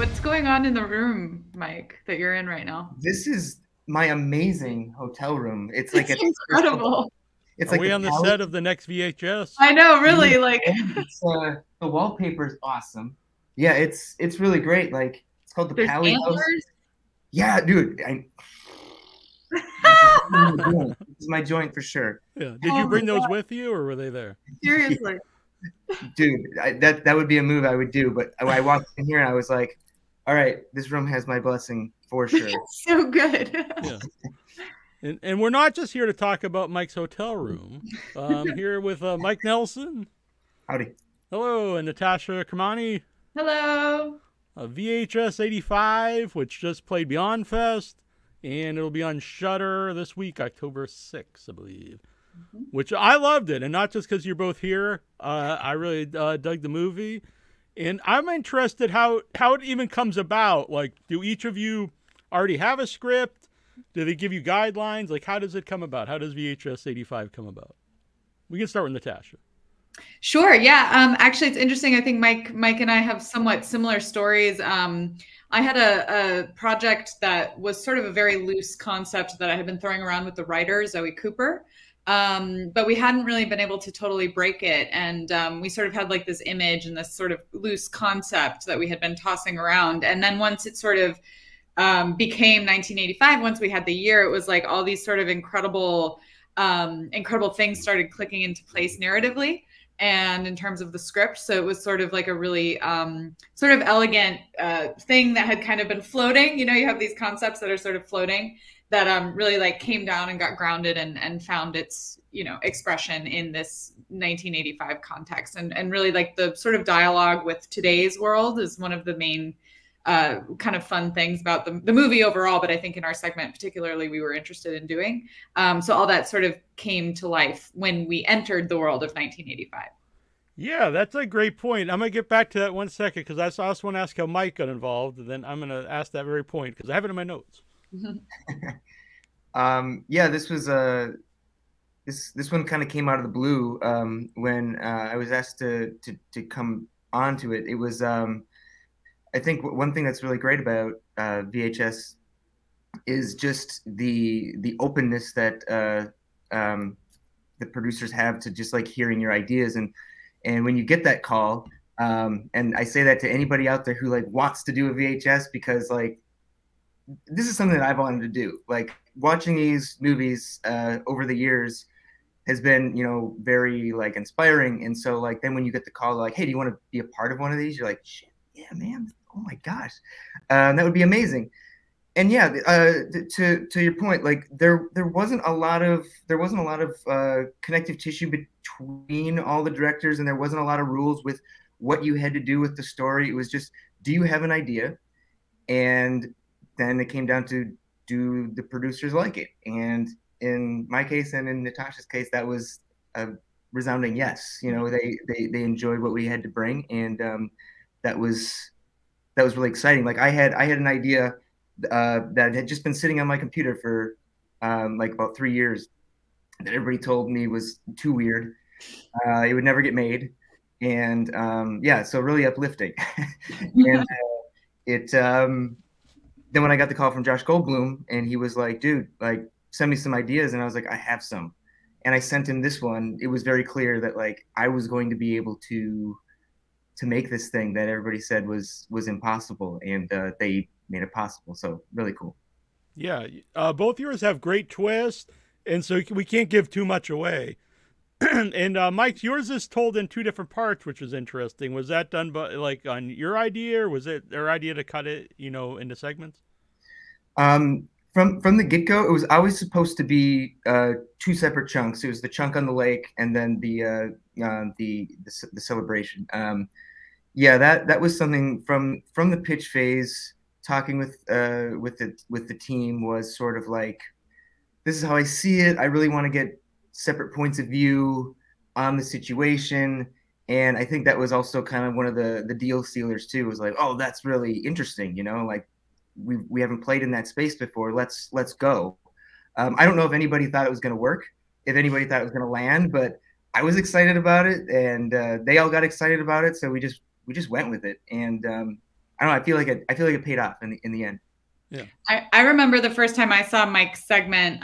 What's going on in the room, Mike, that you're in right now? This is my amazing hotel room. It's like It's incredible. it's Are like we the on the Palace. set of the next VHS? I know, really, like It's the wallpaper is awesome. Yeah, it's really great. Like it's called the there's Pally House. antlers. Yeah, dude. This is my joint for sure. Yeah. Did Oh you my bring those God, with you, or were they there? seriously. Dude, that would be a move I would do. But I walked in here and I was like, all right, this room has my blessing for sure. It's so good. Yeah. And we're not just here to talk about Mike's hotel room. I'm here with Mike Nelson. Howdy. Hello, and Natasha Kermani. Hello. VHS 85, which just played Beyond Fest, and it'll be on Shudder this week, October 6th, I believe. Which I loved it, and not just because you're both here. I really dug the movie, and I'm interested how it even comes about. Like, do each of you already have a script? Do they give you guidelines? Like, how does it come about? How does VHS 85 come about? We can start with Natasha. Sure. Yeah. Actually, it's interesting. I think Mike and I have somewhat similar stories. I had a project that was sort of a very loose concept that I had been throwing around with the writer, Zoe Cooper. But we hadn't really been able to totally break it. And we sort of had like this image and this sort of loose concept that we had been tossing around. And then once it sort of became 1985, once we had the year, it was like all these sort of incredible things started clicking into place narratively and in terms of the script. So it was sort of like a really sort of elegant thing that had kind of been floating. You know, you have these concepts that are sort of floating that really like came down and got grounded and found its, you know, expression in this 1985 context. And really like the sort of dialogue with today's world is one of the main kind of fun things about the movie overall, but I think in our segment particularly we were interested in doing. So all that sort of came to life when we entered the world of 1985. Yeah, that's a great point. I'm going to get back to that one second because I also want to ask how Mike got involved, and then I'm going to ask that very point because I have it in my notes. Yeah, this was this one kind of came out of the blue when I was asked to come onto it. It was I think one thing that's really great about VHS is just the openness that the producers have to just like hearing your ideas, and when you get that call, and I say that to anybody out there who like wants to do a VHS, because like this is something that I've wanted to do. Like watching these movies over the years has been, you know, very like inspiring. And so like then when you get the call like, hey, do you want to be a part of one of these? You're like, shit, yeah, man. Oh my gosh, that would be amazing. And yeah, to your point, like there wasn't a lot of connective tissue between all the directors, and there wasn't a lot of rules with what you had to do with the story. It was just, do you have an idea? And then it came down to, do the producers like it? And in my case and in Natasha's case, that was a resounding yes. You know, they enjoyed what we had to bring, and that was really exciting. Like I had an idea that had just been sitting on my computer for like about 3 years that everybody told me was too weird. It would never get made, and yeah, so really uplifting. And it then when I got the call from Josh Goldblum, and he was like, dude, like send me some ideas, and I was like, I have some, and I sent him this one. It was very clear that like I was going to be able to make this thing that everybody said was impossible, and they made it possible. So really cool. Yeah, both yours have great twists, and so we can't give too much away. And Mike, yours is told in two different parts, which is interesting. Was that done by like on your idea, or was it their idea to cut it, you know, into segments? From the get-go, it was always supposed to be two separate chunks. It was the chunk on the lake, and then the celebration. Yeah, that was something from the pitch phase. Talking with the team was sort of like, this is how I see it. I really want to get separate points of view on the situation, and I think that was also kind of one of the deal sealers too. Was like, oh, that's really interesting, you know, like we haven't played in that space before. Let's go. I don't know if anybody thought it was going to work, if anybody thought it was going to land, but I was excited about it, and they all got excited about it, so we just went with it. And I don't know. I feel like it paid off in the end. Yeah. I remember the first time I saw Mike's segment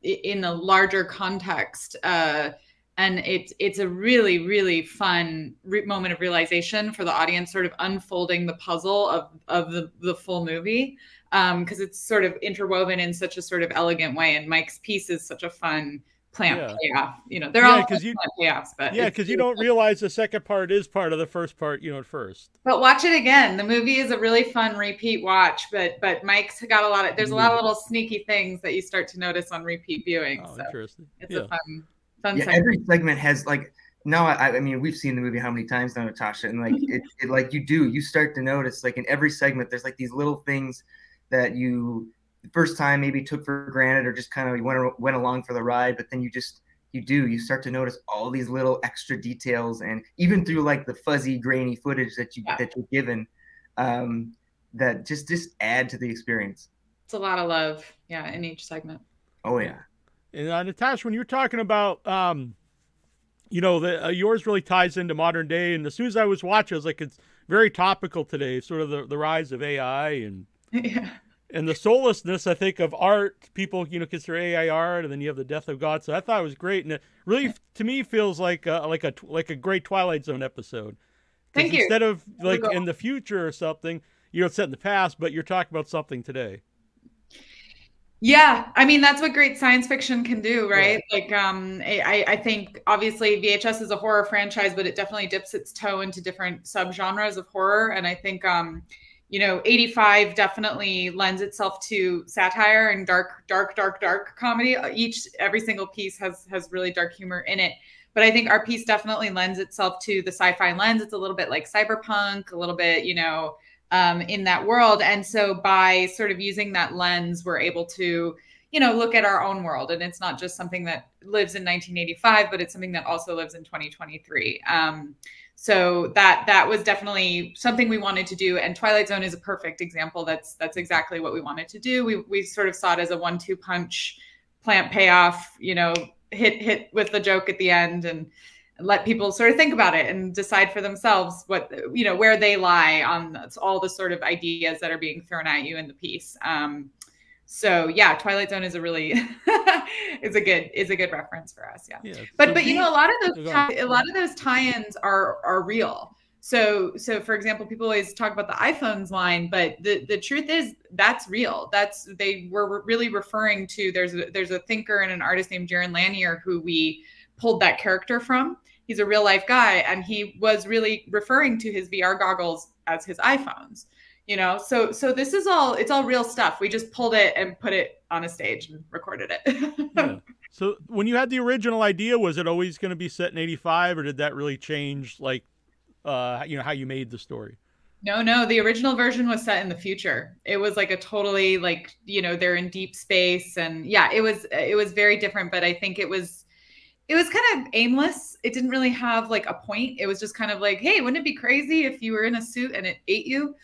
in a larger context, and it's a really, really fun moment of realization for the audience, sort of unfolding the puzzle of the full movie, because it's sort of interwoven in such a sort of elegant way, and Mike's piece is such a fun plant payoff. You know, they're all plant payoffs, but because you don't realize the second part is part of the first part, you know, at first. But watch it again. The movie is a really fun repeat watch, but Mike's got a lot of, there's a lot of little sneaky things that you start to notice on repeat viewing. Oh, so interesting. it's a fun segment. Every segment has like, now I mean, we've seen the movie how many times now, Natasha, and like it like you start to notice, like in every segment, there's like these little things that you the first time maybe took for granted, or just kind of went along for the ride, but then you start to notice all these little extra details, and even through like the fuzzy, grainy footage that you're given, that just add to the experience. It's a lot of love, in each segment. Oh yeah. And Natasha, when you're talking about, you know, yours really ties into modern day, and as soon as I was watching, I was like, it's very topical today, sort of the rise of AI and. Yeah. And the soullessness, I think, of art, people, you know, consider AI art, and then you have the death of God. So I thought it was great, and it really, to me, feels like a great Twilight Zone episode. Thank you. Instead of like in the future or something, you know, it's set in the past, but you're talking about something today. Yeah, I mean, that's what great science fiction can do, right? Yeah. Like, I think obviously VHS is a horror franchise, but it definitely dips its toe into different subgenres of horror, and I think. You know, 85 definitely lends itself to satire and dark comedy. Every single piece has really dark humor in it. But I think our piece definitely lends itself to the sci-fi lens. It's a little bit like cyberpunk, a little bit, you know, in that world. And so by sort of using that lens, we're able to, you know, look at our own world. And it's not just something that lives in 1985, but it's something that also lives in 2023. So that was definitely something we wanted to do. And Twilight Zone is a perfect example. That's exactly what we wanted to do. We sort of saw it as a 1-2 punch, plant payoff, you know, hit with the joke at the end, and let people sort of think about it and decide for themselves what, you know, where they lie on all the sort of ideas that are being thrown at you in the piece. So yeah, Twilight Zone is a really is a good reference for us. Yeah. But you know, a lot of those tie-ins are real. So for example, people always talk about the iPhones line, but the truth is that's real. They were really referring to, there's a thinker and an artist named Jaron Lanier who we pulled that character from. He's a real life guy, and he was really referring to his VR goggles as his iPhones. You know, so this is it's all real stuff. We just pulled it and put it on a stage and recorded it. Yeah. So when you had the original idea, was it always going to be set in 85, or did that really change, like, you know, how you made the story? No, the original version was set in the future. It was like a totally, like, you know, they're in deep space, and yeah, it was very different, but I think it was kind of aimless. It didn't really have like a point. It was just kind of like, hey, wouldn't it be crazy if you were in a suit and it ate you?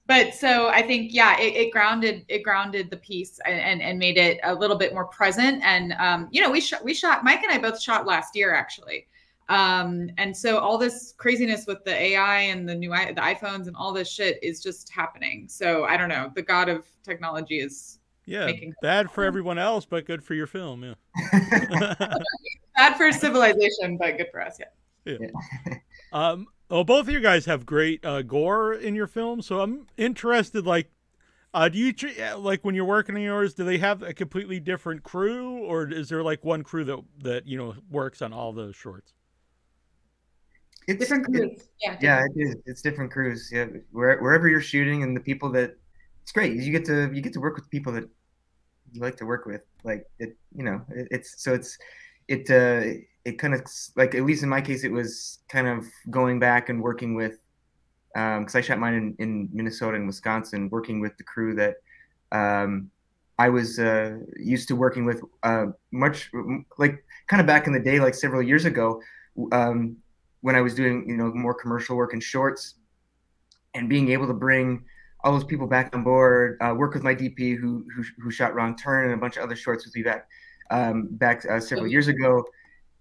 But so I think, yeah, it grounded the piece and made it a little bit more present. And, you know, we shot, Mike and I both shot last year, actually. And so all this craziness with the AI and the iPhones and all this shit is just happening. So I don't know, the God of technology is, bad for everyone else, but good for your film. Yeah. Bad for civilization, but good for us. Yeah. Well, both of you guys have great gore in your film, so I'm interested. Like, do you like when you're working on yours? Do they have a completely different crew, or is there like one crew that you know works on all those shorts? It's different crews. Yeah, it is. It's different crews. Yeah, wherever you're shooting, and the people that it's great. You get to work with people that you like to work with. Like it, you know, it kind of, like, at least in my case, it was kind of going back and working with, because I shot mine in Minnesota and Wisconsin, working with the crew that I was used to working with much, like, kind of back in the day, like several years ago, when I was doing, you know, more commercial work in shorts, and being able to bring all those people back on board, work with my DP who shot Wrong Turn and a bunch of other shorts with me back several years ago.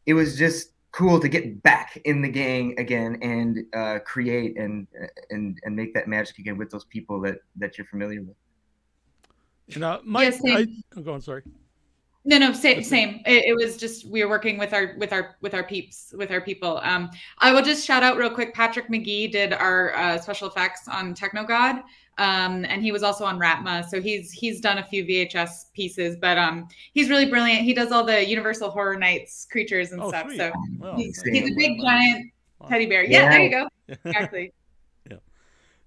It was just cool to get back in the gang again and create and make that magic again with those people that you're familiar with. And Mike, yes, I'm going. Sorry. No, same. It was just, we were working with our people. I will just shout out real quick. Patrick McGee did our special effects on Technogod, and he was also on Ratma. So he's done a few VHS pieces, but he's really brilliant. He does all the Universal Horror Nights creatures and stuff. Sweet. So Well, he's a big giant teddy bear. Yeah. Yeah, there you go. Exactly. Yeah.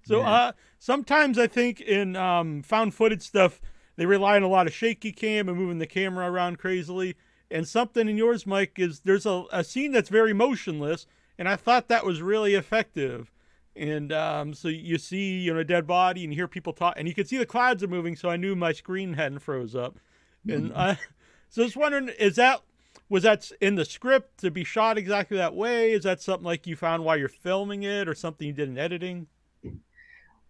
So sometimes I think in found footage stuff, they rely on a lot of shaky cam and moving the camera around crazily. And something in yours, Mike, is there's a scene that's very motionless, and I thought that was really effective. And so you see, a dead body and you hear people talk, and you can see the clouds are moving, so I knew my screen hadn't froze up. And so I was wondering, was that in the script to be shot exactly that way? Is that something like you found while you're filming it, or something you did in editing?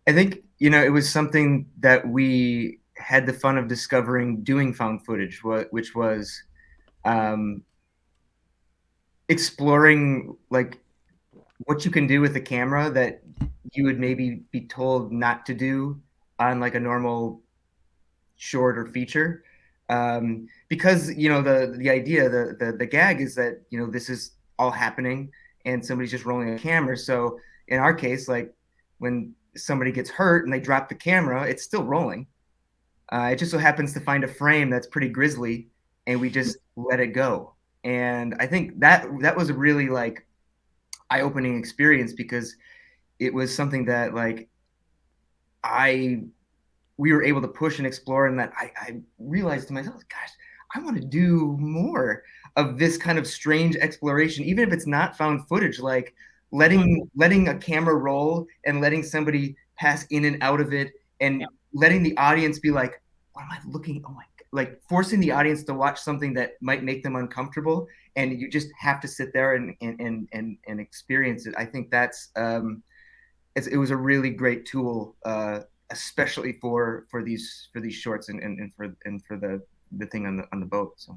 I think, it was something that we had the fun of discovering doing found footage, which was exploring like what you can do with the camera that you would maybe be told not to do on like a normal short or feature. Because the idea, the gag is that this is all happening and somebody's just rolling a camera. So in our case, like when somebody gets hurt and they drop the camera, it's still rolling. It just so happens to find a frame that's pretty grisly, and we just let it go. And I think that was a really like eye-opening experience, because it was something that like we were able to push and explore, and that I realized to myself, gosh, I want to do more of this kind of strange exploration, even if it's not found footage, like letting a camera roll and letting somebody pass in and out of it, and letting the audience be like, what am I looking? Oh my God. Like forcing the audience to watch something that might make them uncomfortable, and you just have to sit there and experience it. I think that's it was a really great tool, especially for these shorts and for the thing on the boat. So.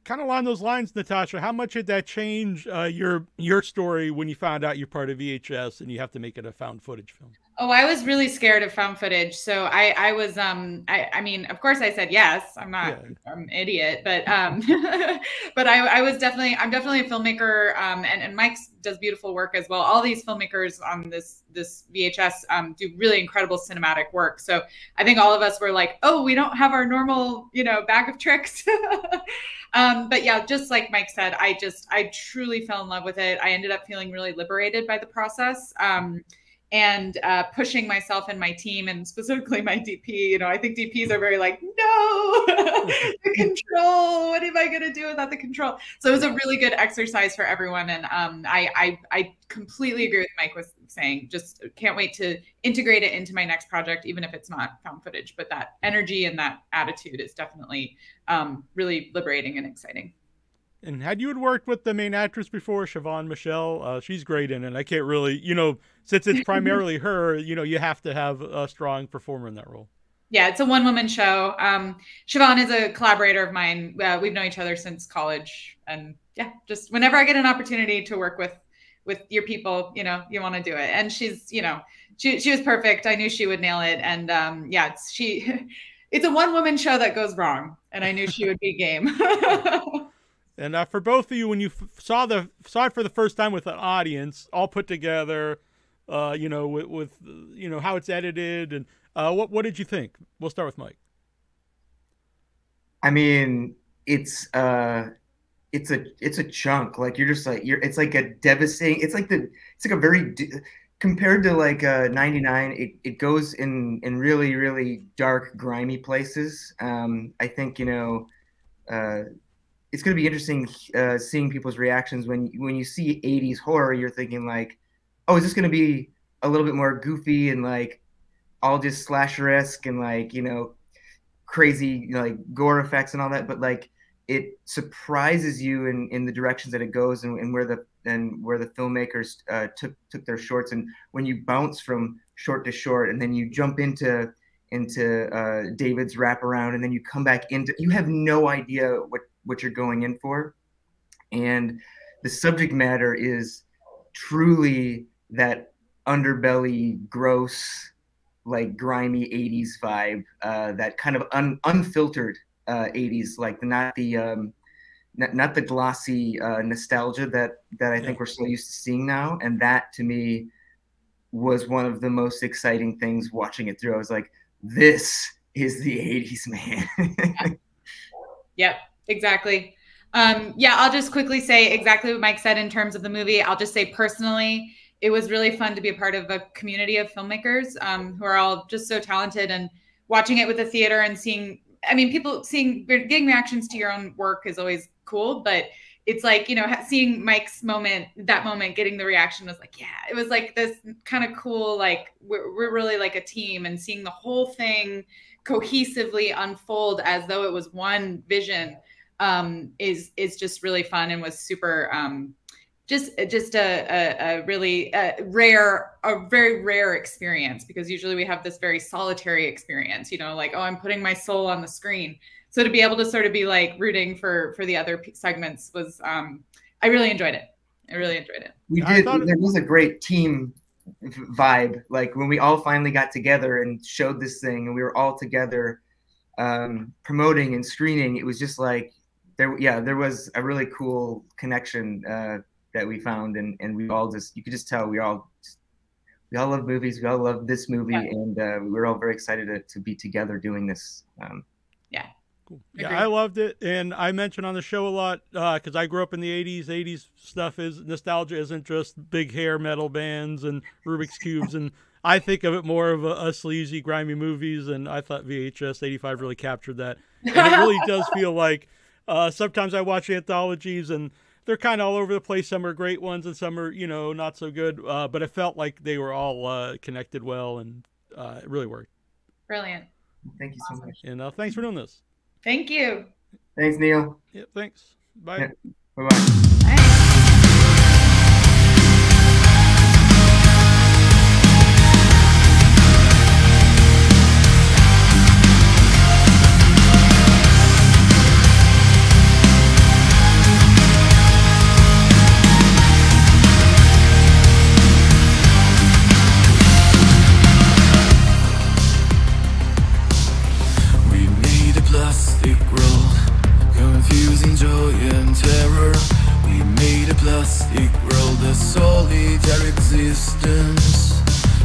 Kind of along those lines, Natasha, how much did that change your story when you found out you're part of VHS and you have to make it a found footage film? Oh, I was really scared of found footage. So I was, I mean, of course I said yes. I'm not, I'm an idiot, but, but I'm definitely a filmmaker. And Mike does beautiful work as well. All these filmmakers on this VHS do really incredible cinematic work. So I think all of us were like, oh, we don't have our normal, bag of tricks. But yeah, just like Mike said, I truly fell in love with it. I ended up feeling really liberated by the process. And pushing myself and my team, and specifically my DP. I think DPs are very like, no, the control. What am I going to do without the control? So it was a really good exercise for everyone. And I completely agree with Mike was saying. Just can't wait to integrate it into my next project, even if it's not found footage. But that energy and that attitude is definitely really liberating and exciting. And had you worked with the main actress before, Siobhan Michelle? She's great in it. I can't really, since it's primarily her, you have to have a strong performer in that role. Yeah, it's a one-woman show. Siobhan is a collaborator of mine. We've known each other since college. And yeah, just whenever I get an opportunity to work with your people, you want to do it. And she's, she was perfect. I knew she would nail it. And yeah, it's a one-woman show that goes wrong. And I knew she would be game. And for both of you, when you saw it for the first time with an audience, all put together, with how it's edited, and what did you think? We'll start with Mike. I mean, it's a chunk. Like it's like a devastating. It's like a very compared to like 99. It goes in really, really dark, grimy places. I think it's going to be interesting seeing people's reactions when you see 80s horror. You're thinking like, oh, is this going to be a little bit more goofy and like all just slasher-esque and like, crazy like gore effects and all that, but like it surprises you in the directions that it goes and where the filmmakers took their shorts. And when you bounce from short to short and then you jump into David's wraparound and then you come back into, you have no idea what you're going in for. and the subject matter is truly that underbelly, gross, like grimy 80s vibe, that kind of unfiltered 80s, like not the glossy nostalgia that I think we're so used to seeing now. And that to me was one of the most exciting things watching it through. I was like, this is the 80s, man. Yep, exactly. Yeah, I'll just quickly say exactly what Mike said in terms of the movie. I'll just say personally, it was really fun to be a part of a community of filmmakers who are all just so talented, and watching it with the theater and seeing, I mean, getting reactions to your own work is always cool, but it's like, you know, seeing Mike's moment, getting the reaction was like, yeah, it was like this kind of cool, like we're really like a team, and seeing the whole thing cohesively unfold as though it was one vision is just really fun, and was super just a really very rare experience, because usually we have this very solitary experience, you know, like, oh, I'm putting my soul on the screen. So to be able to sort of be like rooting for the other segments was, I really enjoyed it. I really enjoyed it. We did. There was a great team vibe. Like when we all finally got together and showed this thing, and we were all together promoting and screening. It was just like there was a really cool connection that we found, and we all just, you could just tell we all love movies. We all love this movie, and we were all very excited to be together doing this. Yeah. Cool. Yeah, I loved it, and I mention on the show a lot because I grew up in the 80s. 80s stuff is nostalgia, isn't just big hair metal bands and Rubik's Cubes, and I think of it more of a sleazy, grimy movies, and I thought VHS 85 really captured that. And it really does feel like sometimes I watch anthologies, and they're kind of all over the place. Some are great ones, and some are, you know, not so good, but it felt like they were all connected well, and it really worked. Brilliant. Thank you so much. And thanks for doing this. Thank you. Thanks, Neal. Yeah, thanks. Bye. Yeah. Bye-bye. Bye. Confusing joy and terror. We made a plastic world, a solitary existence.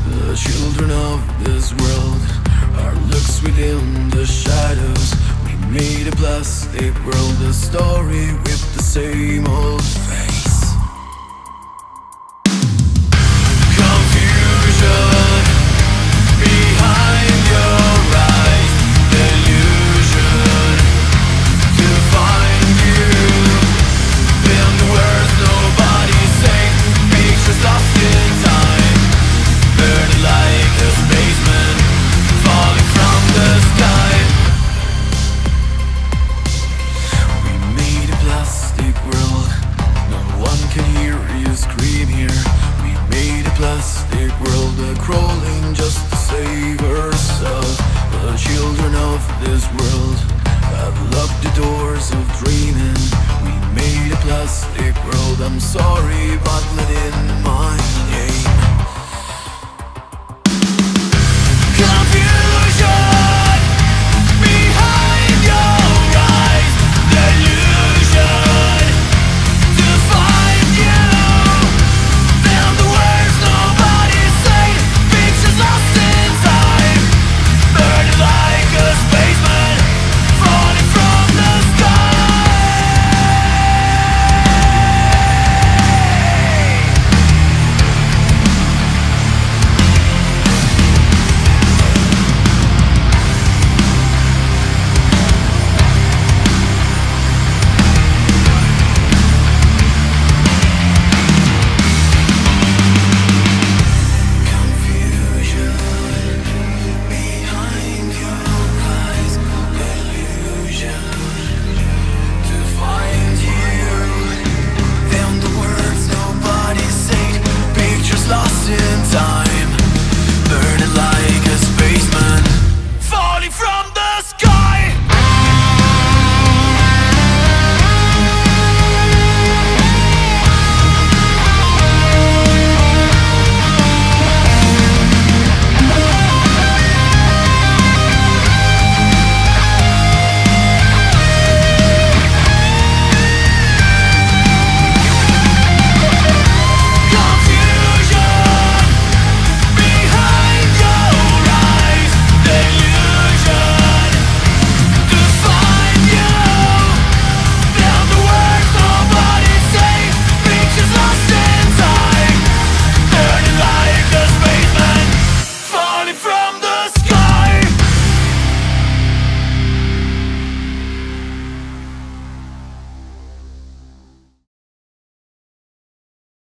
The children of this world are looks within the shadows. We made a plastic world, a story with the same old face. Confusion behind your eyes, delusion to find you in the words nobody's saying. Pictures lost in time, burning like a spaceman falling from the sky. We made a plastic world, no one can hear you scream here. We made a plastic world, crawling just to save herself. The children of this world have locked the doors of dreaming. We made a plastic world. I'm sorry, but not in my name.